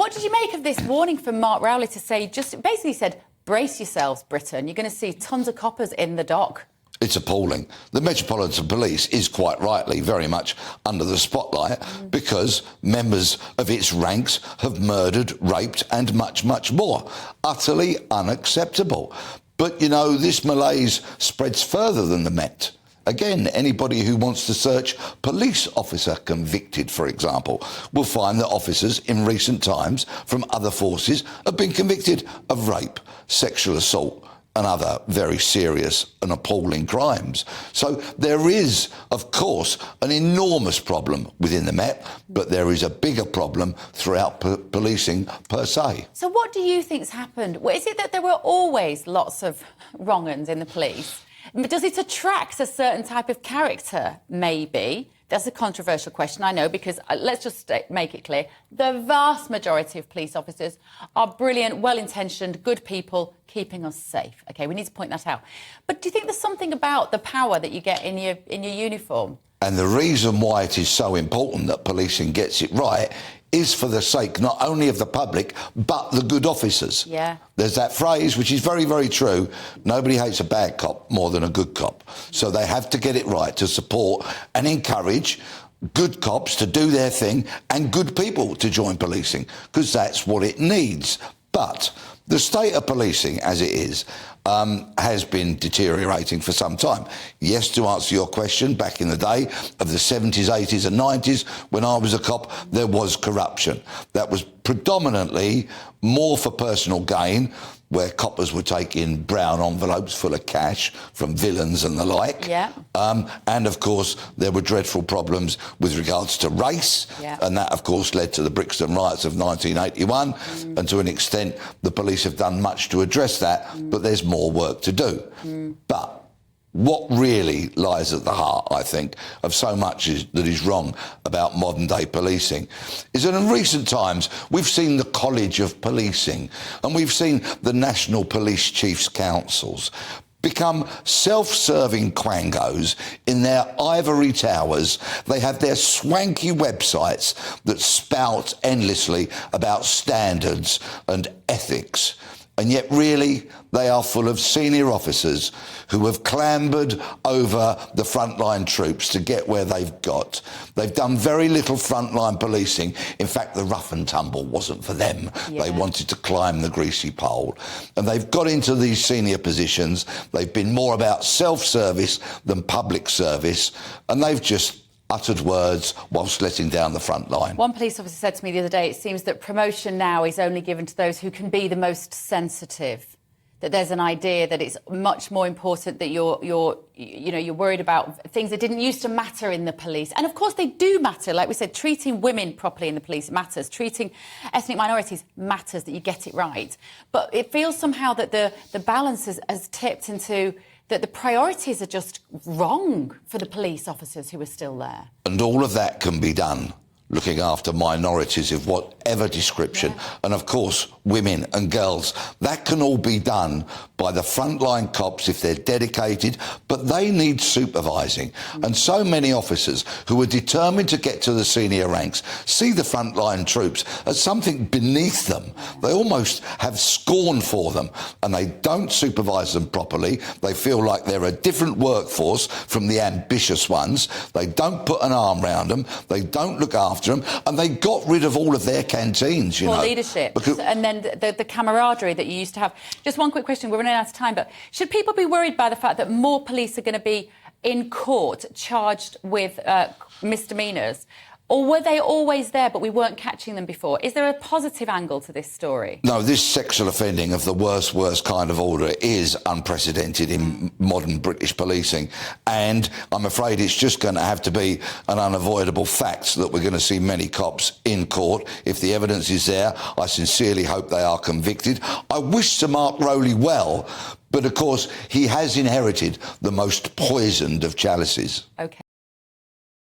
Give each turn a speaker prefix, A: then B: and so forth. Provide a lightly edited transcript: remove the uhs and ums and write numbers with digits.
A: What did you make of this warning from Mark Rowley to say, just basically said, brace yourselves, Britain, you're going to see tons of coppers in the dock?
B: It's appalling. The Metropolitan Police is quite rightly very much under the spotlight because members of its ranks have murdered, raped and much, much more. Utterly unacceptable. But, you know, this malaise spreads further than the Met. Again, anybody who wants to search police officer convicted, for example, will find that officers in recent times from other forces have been convicted of rape, sexual assault and other very serious and appalling crimes. So there is, of course, an enormous problem within the Met, but there is a bigger problem throughout policing per se.
A: So what do you think's happened? Well, is it that there were always lots of wrong-uns in the police? Does it attract a certain type of character, maybe? That's a controversial question, I know, because let's just make it clear. The vast majority of police officers are brilliant, well-intentioned, good people keeping us safe. OK, we need to point that out. But do you think there's something about the power that you get in your uniform?
B: And the reason why it is so important that policing gets it right is for the sake not only of the public, but the good officers.
A: Yeah.
B: There's that phrase, which is very, very true. Nobody hates a bad cop more than a good cop. So they have to get it right to support and encourage good cops to do their thing and good people to join policing, because that's what it needs. But the state of policing, as it is, has been deteriorating for some time. Yes, to answer your question, back in the day of the 70s, 80s and 90s, when I was a cop, there was corruption. That was predominantly more for personal gain, where coppers were taking brown envelopes full of cash from villains and the like.
A: Yeah.
B: And, of course, there were dreadful problems with regards to race.
A: Yeah.
B: And that, of course, led to the Brixton riots of 1981. And to an extent, the police have done much to address that, but there's more work to do. But what really lies at the heart, I think, of so much that is wrong about modern-day policing is that in recent times we've seen the College of Policing and we've seen the National Police Chiefs Councils become self-serving quangos in their ivory towers. They have their swanky websites that spout endlessly about standards and ethics. And yet, really, they are full of senior officers who have clambered over the frontline troops to get where they've got. They've done very little frontline policing. In fact, the rough and tumble wasn't for them. Yeah. They wanted to climb the greasy pole. And they've got into these senior positions. They've been more about self-service than public service. And they've just uttered words whilst letting down the front line.
A: One police officer said to me the other day, it seems that promotion now is only given to those who can be the most sensitive. That there's an idea that it's much more important that you're worried about things that didn't used to matter in the police. And of course they do matter. Like we said, treating women properly in the police matters. Treating ethnic minorities matters, that you get it right. But it feels somehow that the balance has tipped into that the priorities are just wrong for the police officers who are still there.
B: And all of that can be done looking after minorities of whatever description. Yeah. And, of course, women and girls. That can all be done by the frontline cops if they're dedicated, but they need supervising. And so many officers who are determined to get to the senior ranks see the frontline troops as something beneath them. They almost have scorn for them, and they don't supervise them properly. They feel like they're a different workforce from the ambitious ones. They don't put an arm round them. They don't look after them, and they got rid of all of their canteens, you know.
A: Leadership, and then the camaraderie that you used to have. Just one quick question, we're running out of time, but should people be worried by the fact that more police are going to be in court charged with misdemeanours? Or were they always there, but we weren't catching them before? Is there a positive angle to this story? No,
B: this sexual offending of the worst kind of order is unprecedented in modern British policing. And I'm afraid it's just going to have to be an unavoidable fact that we're going to see many cops in court. If the evidence is there, I sincerely hope they are convicted. I wish Sir Mark Rowley well, but of course he has inherited the most poisoned of chalices.
A: OK.